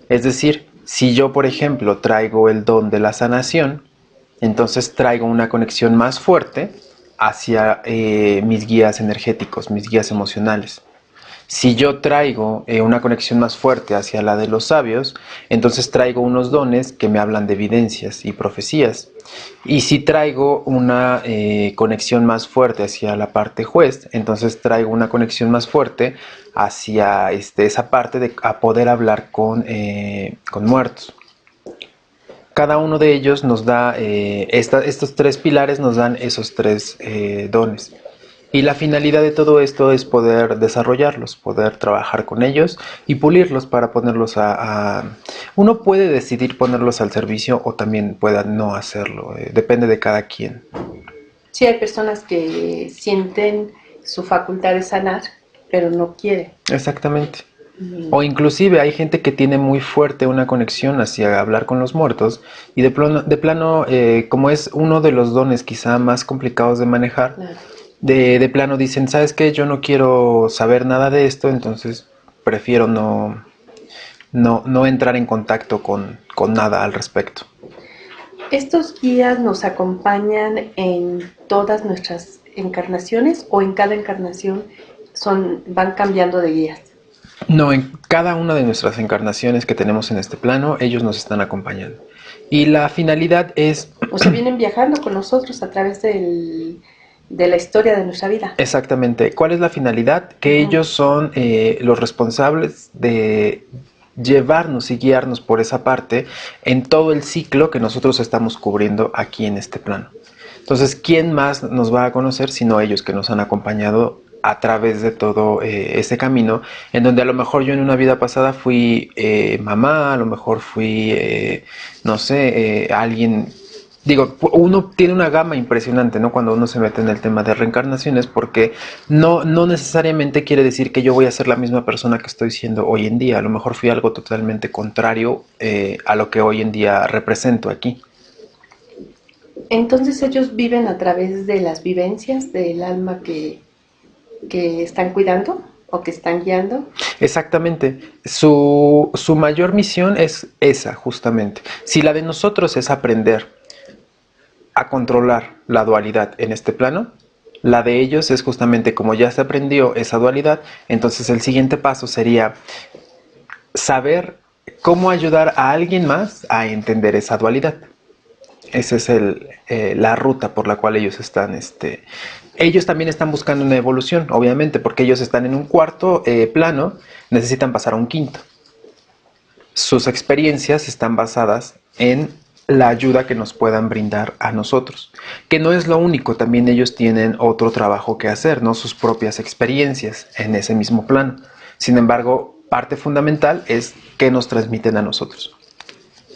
Es decir, si yo, por ejemplo, traigo el don de la sanación, entonces traigo una conexión más fuerte hacia mis guías energéticos, mis guías emocionales. Si yo traigo una conexión más fuerte hacia la de los sabios, entonces traigo unos dones que me hablan de evidencias y profecías. Y si traigo una conexión más fuerte hacia la parte juez, entonces traigo una conexión más fuerte hacia esa parte de a poder hablar con muertos. Cada uno de ellos nos da, estos tres pilares nos dan esos tres dones. Y la finalidad de todo esto es poder desarrollarlos, poder trabajar con ellos y pulirlos para ponerlos Uno puede decidir ponerlos al servicio o también pueda no hacerlo, depende de cada quien. Sí, hay personas que sienten su facultad de sanar, pero no quieren. Exactamente. O inclusive hay gente que tiene muy fuerte una conexión hacia hablar con los muertos y de plano como es uno de los dones quizá más complicados de manejar, claro. De plano dicen, ¿sabes qué? Yo no quiero saber nada de esto, entonces prefiero no entrar en contacto con nada al respecto. ¿Estos guías nos acompañan en todas nuestras encarnaciones o en cada encarnación van cambiando de guías? No, en cada una de nuestras encarnaciones que tenemos en este plano, ellos nos están acompañando. Y la finalidad es... O sea, vienen viajando con nosotros a través de la historia de nuestra vida. Exactamente. ¿Cuál es la finalidad? Que ellos son los responsables de llevarnos y guiarnos por esa parte en todo el ciclo que nosotros estamos cubriendo aquí en este plano. Entonces, ¿quién más nos va a conocer sino ellos que nos han acompañado a través de todo ese camino, en donde a lo mejor yo en una vida pasada fui mamá, a lo mejor fui, no sé, alguien... Digo, uno tiene una gama impresionante, ¿no? Cuando uno se mete en el tema de reencarnaciones, porque no necesariamente quiere decir que yo voy a ser la misma persona que estoy siendo hoy en día. A lo mejor fui algo totalmente contrario a lo que hoy en día represento aquí. Entonces ellos viven a través de las vivencias del alma que están cuidando o que están guiando. Exactamente. Su mayor misión es esa, justamente. Si la de nosotros es aprender a controlar la dualidad en este plano, la de ellos es justamente como ya se aprendió esa dualidad, entonces el siguiente paso sería saber cómo ayudar a alguien más a entender esa dualidad. Esa es la ruta por la cual ellos están. Ellos también están buscando una evolución, obviamente, porque ellos están en un cuarto plano, necesitan pasar a un quinto. Sus experiencias están basadas en la ayuda que nos puedan brindar a nosotros, que no es lo único, también ellos tienen otro trabajo que hacer, ¿no? Sus propias experiencias en ese mismo plano. Sin embargo, parte fundamental es que nos transmiten a nosotros.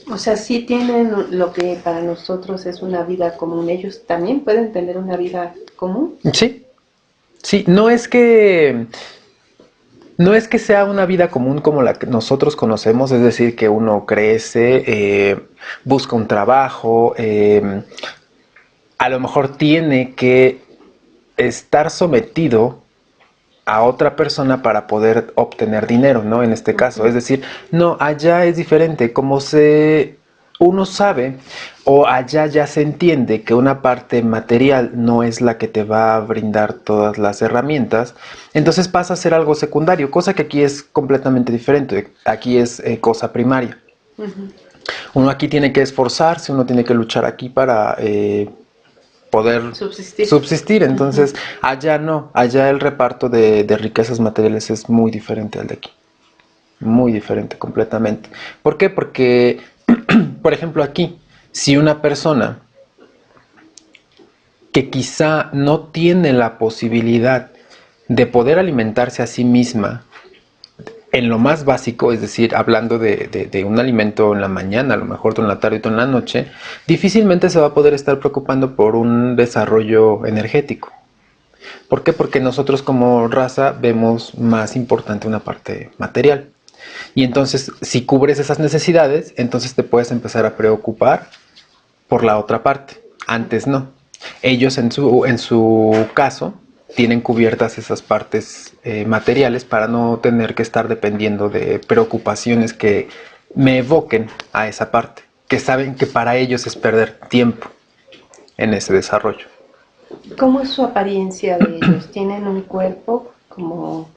O sea, sí tienen lo que para nosotros es una vida común. ¿Ellos también pueden tener una vida común? Sí, sí, no es que sea una vida común como la que nosotros conocemos, es decir, que uno crece, busca un trabajo, a lo mejor tiene que estar sometido a otra persona para poder obtener dinero, ¿no? En este caso, es decir, no, allá es diferente, uno sabe o allá ya se entiende que una parte material no es la que te va a brindar todas las herramientas, entonces pasa a ser algo secundario, cosa que aquí es completamente diferente, aquí es cosa primaria. Uno aquí tiene que esforzarse, uno tiene que luchar aquí para poder subsistir. Entonces allá no, allá el reparto de riquezas materiales es muy diferente al de aquí. muy diferente completamente. ¿Por qué? Porque, por ejemplo, aquí, si una persona que quizá no tiene la posibilidad de poder alimentarse a sí misma en lo más básico, es decir, hablando de un alimento en la mañana, a lo mejor en la tarde y en la noche, difícilmente se va a poder estar preocupando por un desarrollo energético. ¿Por qué? Porque nosotros como raza vemos más importante una parte material. Y entonces, si cubres esas necesidades, entonces te puedes empezar a preocupar por la otra parte. Antes no. Ellos en su caso tienen cubiertas esas partes materiales para no tener que estar dependiendo de preocupaciones que me evoquen a esa parte, que saben que para ellos es perder tiempo en ese desarrollo. ¿Cómo es su apariencia de ellos? ¿Tienen un cuerpo como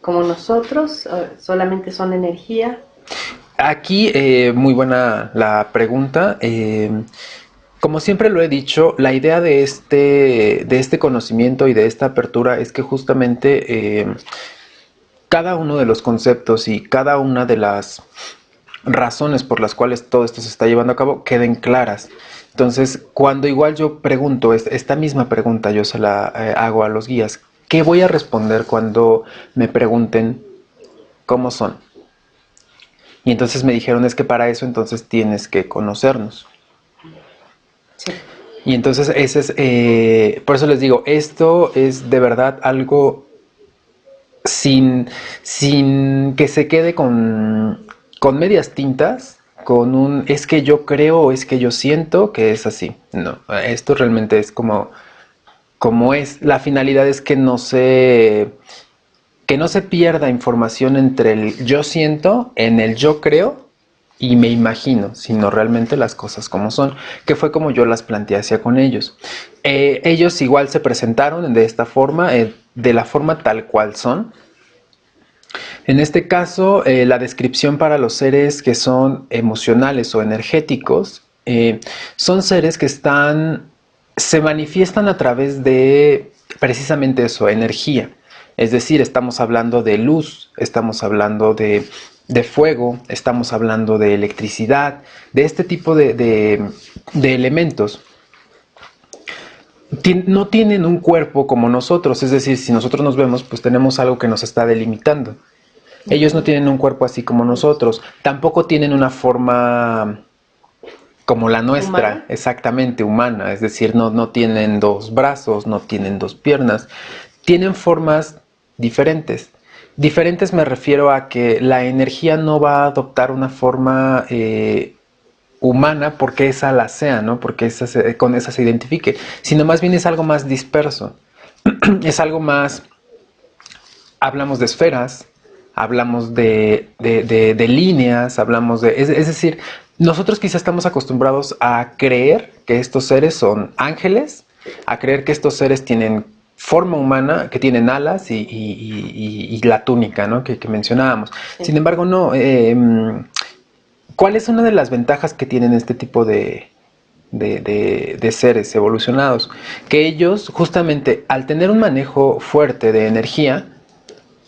nosotros? ¿Solamente son energía? Aquí, muy buena la pregunta. Como siempre lo he dicho, la idea de este conocimiento y de esta apertura es que justamente cada uno de los conceptos y cada una de las razones por las cuales todo esto se está llevando a cabo queden claras. Entonces, cuando igual yo pregunto, esta misma pregunta yo se la hago a los guías, ¿qué voy a responder cuando me pregunten cómo son? Y entonces me dijeron, es que para eso entonces tienes que conocernos. Sí. Y entonces ese es, por eso les digo, esto es de verdad algo sin que se quede con medias tintas, con un es que yo creo o es que yo siento que es así. No, esto realmente es como es. La finalidad es que no se pierda información entre el yo siento, en el yo creo y me imagino, sino realmente las cosas como son, que fue como yo las planteé hacia con ellos. Ellos igual se presentaron de esta forma, de la forma tal cual son. En este caso, la descripción para los seres que son emocionales o energéticos, son seres que se manifiestan a través de precisamente eso, energía. Es decir, estamos hablando de luz, estamos hablando de fuego, estamos hablando de electricidad, de este tipo de elementos. No tienen un cuerpo como nosotros, es decir, si nosotros nos vemos, pues tenemos algo que nos está delimitando. Ellos no tienen un cuerpo así como nosotros, tampoco tienen una forma como la nuestra, ¿Humana? exactamente humana, es decir, no tienen dos brazos, no tienen dos piernas, tienen formas diferentes. Diferentes me refiero a que la energía no va a adoptar una forma humana porque esa la sea, ¿no? Porque con esa se identifique, sino más bien es algo más disperso, es algo más, hablamos de esferas, hablamos de líneas, hablamos de... Es decir, nosotros quizá estamos acostumbrados a creer que estos seres son ángeles, a creer que estos seres tienen forma humana, que tienen alas y la túnica, ¿no? que mencionábamos. Sí. Sin embargo, no. ¿Cuál es una de las ventajas que tienen este tipo de seres evolucionados? Que ellos, justamente, al tener un manejo fuerte de energía,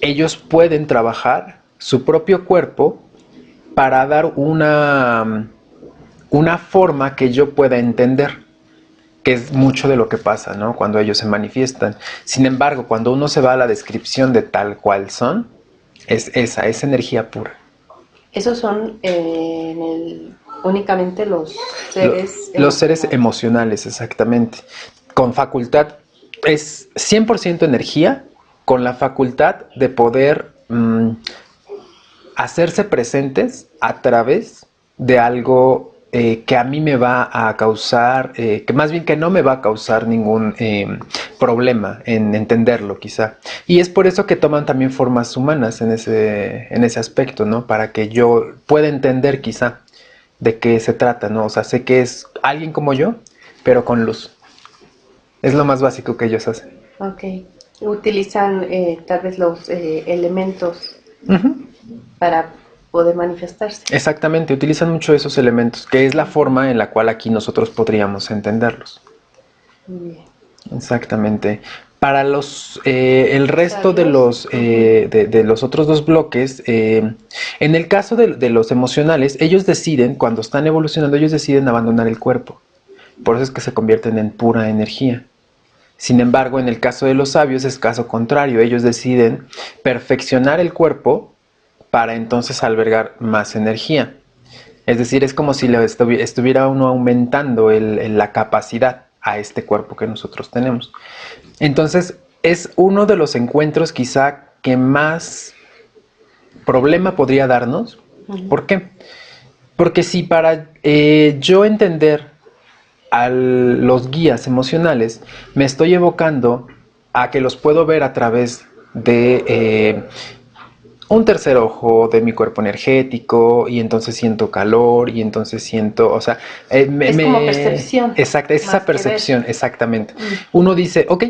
ellos pueden trabajar su propio cuerpo para dar una forma que yo pueda entender, que es mucho de lo que pasa, ¿no? Cuando ellos se manifiestan. Sin embargo, cuando uno se va a la descripción de tal cual son, es energía pura. Esos son únicamente los seres los seres emocionales, exactamente. Con facultad, es 100% energía, con la facultad de poder hacerse presentes a través de algo que a mí me va a causar, que más bien que no me va a causar ningún problema en entenderlo quizá. Y es por eso que toman también formas humanas en ese aspecto, ¿no? Para que yo pueda entender quizá de qué se trata, ¿no? O sea, sé que es alguien como yo, pero con luz. Es lo más básico que ellos hacen. Ok. Utilizan tal vez los elementos para poder manifestarse. Exactamente, utilizan mucho esos elementos, que es la forma en la cual aquí nosotros podríamos entenderlos. Bien. Exactamente. Para el resto de los otros dos bloques, en el caso de los emocionales, ellos deciden, cuando están evolucionando, ellos deciden abandonar el cuerpo. Por eso es que se convierten en pura energía. Sin embargo, en el caso de los sabios es caso contrario. Ellos deciden perfeccionar el cuerpo para entonces albergar más energía. Es decir, es como si estuviera uno aumentando la capacidad a este cuerpo que nosotros tenemos. Entonces, es uno de los encuentros quizá que más problema podría darnos. ¿Por qué? Porque si para yo entender a los guías emocionales me estoy evocando a que los puedo ver a través de un tercer ojo, de mi cuerpo energético, y entonces siento calor, y entonces siento, o sea, es como percepción. Exacto, es esa percepción, exactamente. Uno dice, ok,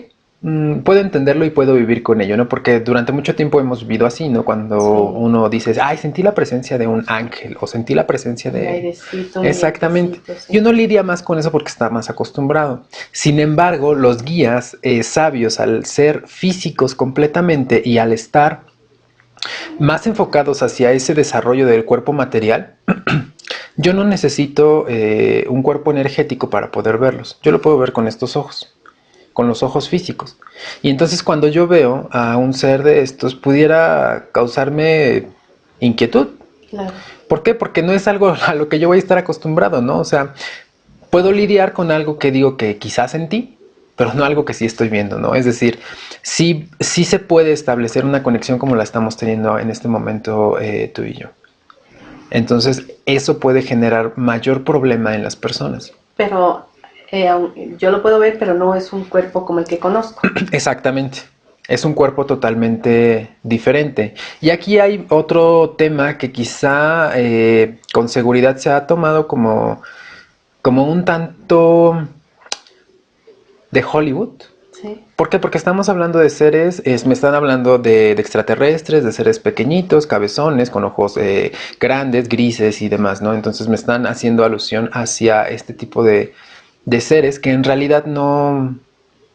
puedo entenderlo y puedo vivir con ello, ¿no? Porque durante mucho tiempo hemos vivido así, ¿no? Cuando uno dice, ay, sentí la presencia de un ángel, o sentí la presencia de... airecito, exactamente. Sí. Y uno lidia más con eso porque está más acostumbrado. Sin embargo, los guías sabios, al ser físicos completamente y al estar más enfocados hacia ese desarrollo del cuerpo material, yo no necesito un cuerpo energético para poder verlos. Yo lo puedo ver con estos ojos, con los ojos físicos. Y entonces cuando yo veo a un ser de estos, pudiera causarme inquietud. Claro. ¿Por qué? Porque no es algo a lo que yo voy a estar acostumbrado, ¿no? O sea, puedo lidiar con algo que digo que quizás sentí, pero no algo que sí estoy viendo, ¿no? Es decir, sí se puede establecer una conexión como la estamos teniendo en este momento tú y yo. Entonces, eso puede generar mayor problema en las personas. Pero yo lo puedo ver, pero no es un cuerpo como el que conozco. Exactamente. Es un cuerpo totalmente diferente. Y aquí hay otro tema que quizá con seguridad se ha tomado como un tanto de Hollywood. Sí. ¿Por qué? Porque estamos hablando de seres, me están hablando de extraterrestres, de seres pequeñitos, cabezones, con ojos grandes, grises y demás, ¿no? Entonces me están haciendo alusión hacia este tipo de seres que en realidad no,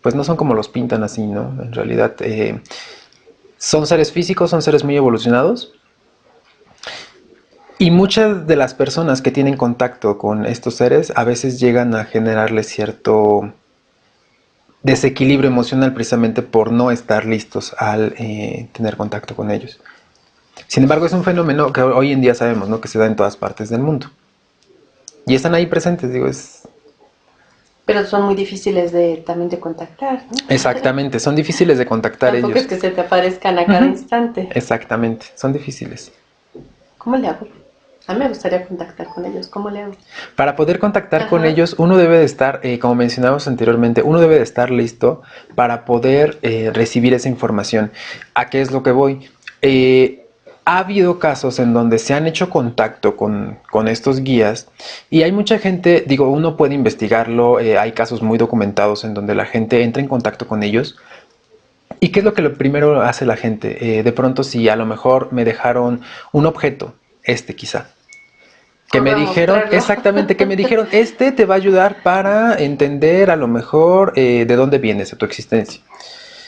pues no son como los pintan así, ¿no? En realidad son seres físicos, son seres muy evolucionados. Y muchas de las personas que tienen contacto con estos seres a veces llegan a generarles cierto desequilibrio emocional precisamente por no estar listos al tener contacto con ellos. Sin embargo, es un fenómeno que hoy en día sabemos, ¿no? Que se da en todas partes del mundo. Y están ahí presentes, digo, es... Pero son muy difíciles también de contactar, ¿no? Exactamente, son difíciles de contactar ellos. Tampoco es que se te aparezcan a cada instante. Exactamente, son difíciles. ¿Cómo le hago? A mí me gustaría contactar con ellos. ¿Cómo le hago? Para poder contactar con ellos, uno debe de estar, como mencionamos anteriormente, uno debe de estar listo para poder recibir esa información. ¿A qué es lo que voy? Ha habido casos en donde se han hecho contacto con estos guías y hay mucha gente, digo, uno puede investigarlo, hay casos muy documentados en donde la gente entra en contacto con ellos. ¿Y qué es lo que primero hace la gente? De pronto, si a lo mejor me dejaron un objeto, quizá, que me dijeron, exactamente, que me dijeron, te va a ayudar para entender a lo mejor de dónde vienes, de tu existencia.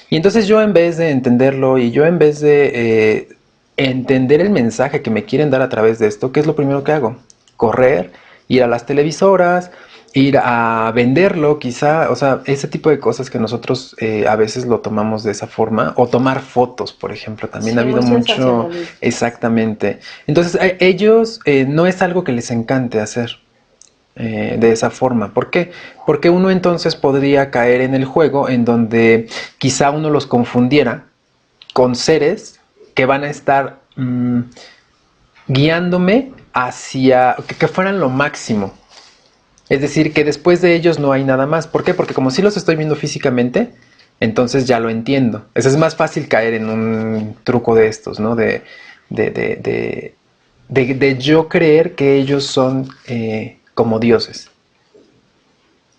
Y entonces yo, en vez de entenderlo y yo en vez de entender el mensaje que me quieren dar a través de esto, ¿qué es lo primero que hago? Correr, ir a las televisoras, ir a venderlo quizá, o sea, ese tipo de cosas que nosotros a veces lo tomamos de esa forma, o tomar fotos, por ejemplo, también sí, ha habido mucho, exactamente. Entonces ellos no es algo que les encante hacer de esa forma. ¿Por qué? Porque uno entonces podría caer en el juego en donde quizá uno los confundiera con seres que van a estar guiándome hacia que fueran lo máximo. Es decir, que después de ellos no hay nada más. ¿Por qué? Porque como sí los estoy viendo físicamente, entonces ya lo entiendo. Es más fácil caer en un truco de estos, ¿no? De yo creer que ellos son como dioses.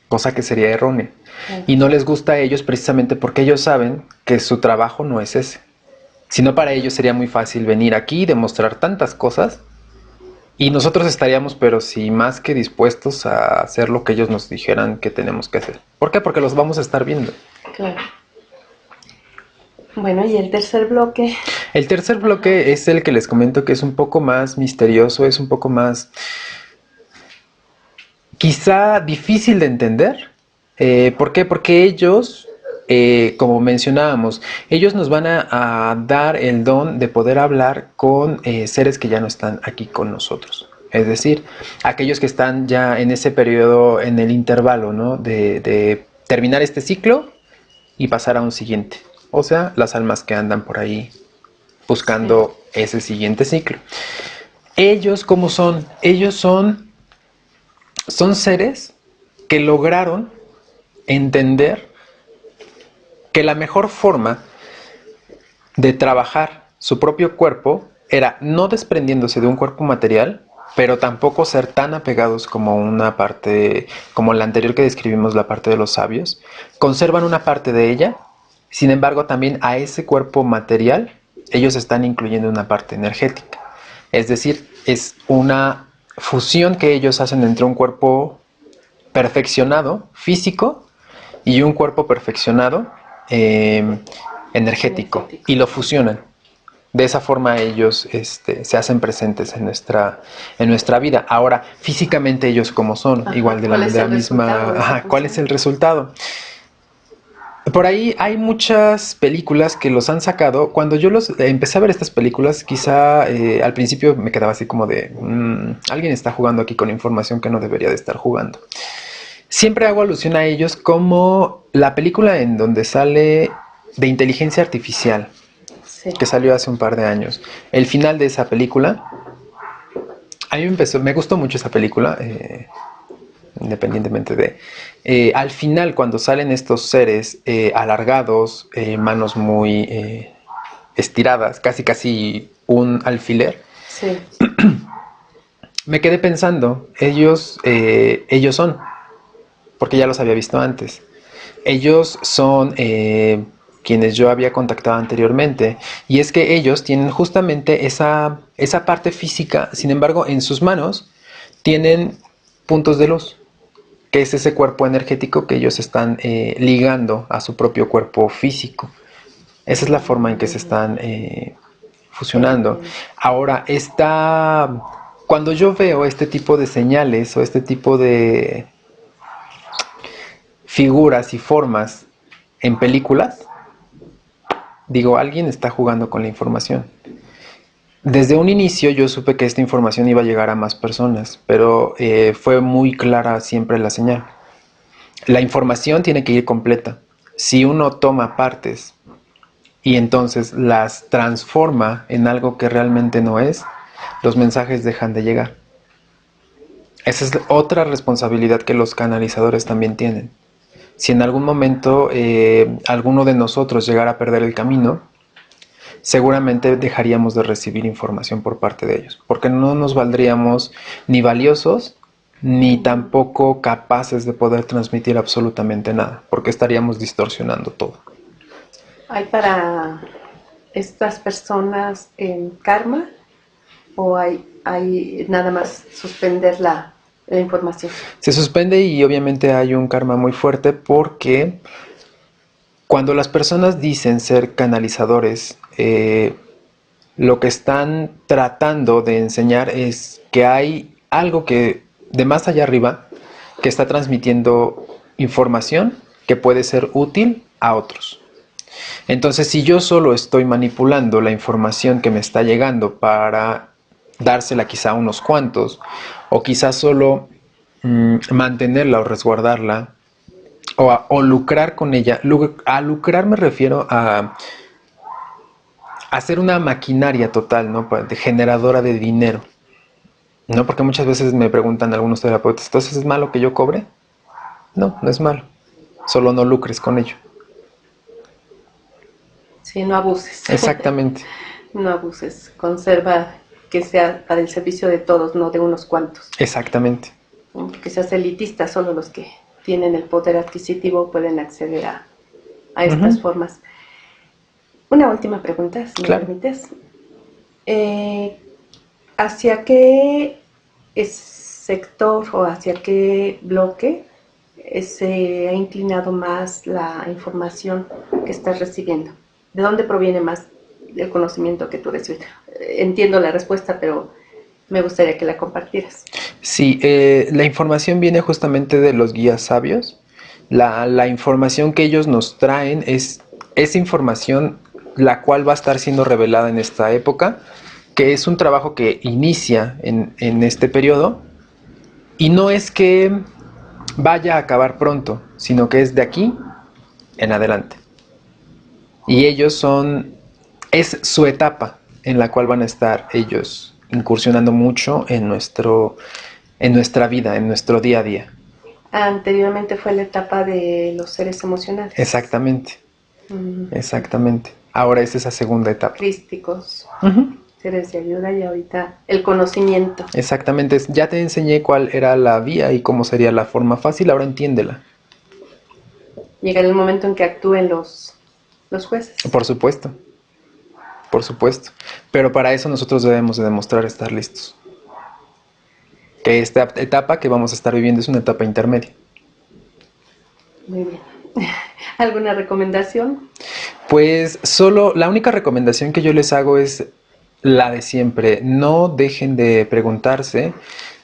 Cosa que sería errónea. Y no les gusta a ellos precisamente porque ellos saben que su trabajo no es ese. Sino para ellos sería muy fácil venir aquí y demostrar tantas cosas. Y nosotros estaríamos, pero sí, más que dispuestos a hacer lo que ellos nos dijeran que tenemos que hacer. ¿Por qué? Porque los vamos a estar viendo. Claro. Bueno, y el tercer bloque. El tercer bloque es el que les comento que es un poco más misterioso, es un poco más quizá difícil de entender. ¿Por qué? Porque ellos, como mencionábamos, ellos nos van a dar el don de poder hablar con seres que ya no están aquí con nosotros. Es decir, aquellos que están ya en ese periodo, en el intervalo, ¿no? De terminar este ciclo y pasar a un siguiente. O sea, las almas que andan por ahí buscando ese siguiente ciclo. Ellos, ¿cómo son? Ellos son seres que lograron entender que la mejor forma de trabajar su propio cuerpo era no desprendiéndose de un cuerpo material, pero tampoco ser tan apegados como una parte, como la anterior que describimos, la parte de los sabios. Conservan una parte de ella, sin embargo también a ese cuerpo material ellos están incluyendo una parte energética. Es decir, es una fusión que ellos hacen entre un cuerpo perfeccionado físico y un cuerpo perfeccionado energético, y lo fusionan. De esa forma ellos se hacen presentes en nuestra vida. Ahora, físicamente ellos como son, igual de la misma... ¿Cuál es el resultado? Por ahí hay muchas películas que los han sacado. Cuando yo empecé a ver estas películas, quizá al principio me quedaba así como de... alguien está jugando aquí con información que no debería de estar jugando. Siempre hago alusión a ellos como la película en donde sale de inteligencia artificial, que salió hace un par de años. El final de esa película, a mí me gustó mucho esa película, independientemente de... al final, cuando salen estos seres alargados, manos muy estiradas, casi un alfiler, me quedé pensando, ellos son... porque ya los había visto antes. Ellos son quienes yo había contactado anteriormente, y es que ellos tienen justamente esa parte física. Sin embargo, en sus manos tienen puntos de luz, que es ese cuerpo energético que ellos están ligando a su propio cuerpo físico. Esa es la forma en que se están fusionando. Ahora, cuando yo veo este tipo de señales o este tipo de figuras y formas en películas, digo, alguien está jugando con la información. Desde un inicio yo supe que esta información iba a llegar a más personas, pero fue muy clara siempre la señal. La información tiene que ir completa. Si uno toma partes y entonces las transforma en algo que realmente no es, los mensajes dejan de llegar. Esa es otra responsabilidad que los canalizadores también tienen. Si en algún momento alguno de nosotros llegara a perder el camino, seguramente dejaríamos de recibir información por parte de ellos, porque no nos valdríamos ni valiosos, ni tampoco capaces de poder transmitir absolutamente nada, porque estaríamos distorsionando todo. ¿Hay para estas personas en karma o hay nada más suspender la información? Se suspende, y obviamente hay un karma muy fuerte, porque cuando las personas dicen ser canalizadores, lo que están tratando de enseñar es que hay algo que de más allá arriba que está transmitiendo información que puede ser útil a otros. Entonces, si yo solo estoy manipulando la información que me está llegando para dársela quizá a unos cuantos, o quizá solo mantenerla o resguardarla, o lucrar con ella. A lucrar me refiero a hacer una maquinaria total, ¿no? De generadora de dinero, ¿no? Porque muchas veces me preguntan algunos terapeutas, ¿entonces es malo que yo cobre? No, no es malo. Solo no lucres con ello. Sí, no abuses. Exactamente. No abuses. Conserva que sea para el servicio de todos, no de unos cuantos. Exactamente. Que seas elitista, solo los que tienen el poder adquisitivo pueden acceder a estas formas. Una última pregunta, si me permites. ¿Hacia qué sector o hacia qué bloque se ha inclinado más la información que estás recibiendo? ¿De dónde proviene más el conocimiento que tú recibes? Entiendo la respuesta, pero me gustaría que la compartieras. Sí, la información viene justamente de los guías sabios. La información que ellos nos traen es información la cual va a estar siendo revelada en esta época, que es un trabajo que inicia en este periodo, y no es que vaya a acabar pronto, sino que es de aquí en adelante. Y es su etapa en la cual van a estar ellos incursionando mucho en nuestra vida, en nuestro día a día. Anteriormente fue la etapa de los seres emocionales. Exactamente. Exactamente. Ahora es esa segunda etapa. Crísticos, seres de ayuda, y ahorita el conocimiento. Exactamente. Ya te enseñé cuál era la vía y cómo sería la forma fácil, ahora entiéndela. Llegará el momento en que actúen los jueces. Por supuesto. Por supuesto. Pero para eso nosotros debemos de demostrar estar listos. Que esta etapa que vamos a estar viviendo es una etapa intermedia. Muy bien. ¿Alguna recomendación? Pues la única recomendación que yo les hago es la de siempre. No dejen de preguntarse,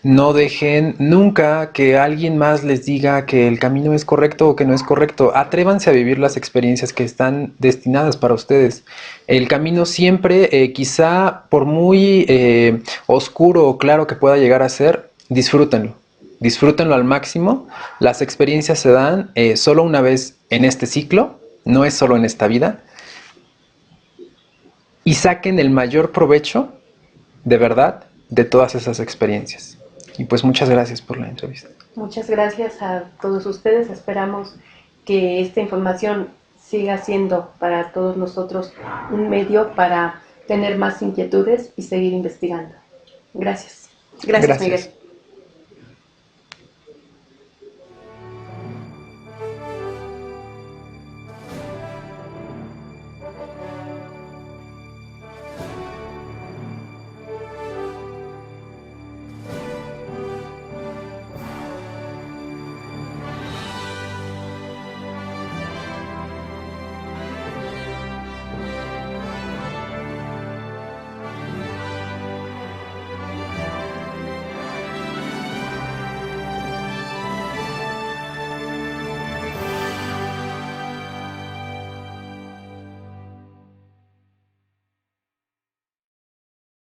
no dejen nunca que alguien más les diga que el camino es correcto o que no es correcto. Atrévanse a vivir las experiencias que están destinadas para ustedes. El camino siempre, quizá por muy oscuro o claro que pueda llegar a ser, disfrútenlo. Disfrútenlo al máximo. Las experiencias se dan solo una vez en este ciclo, no es solo en esta vida. Y saquen el mayor provecho, de verdad, de todas esas experiencias. Y pues muchas gracias por la entrevista. Muchas gracias a todos ustedes. Esperamos que esta información siga siendo para todos nosotros un medio para tener más inquietudes y seguir investigando. Gracias. Gracias, Miguel.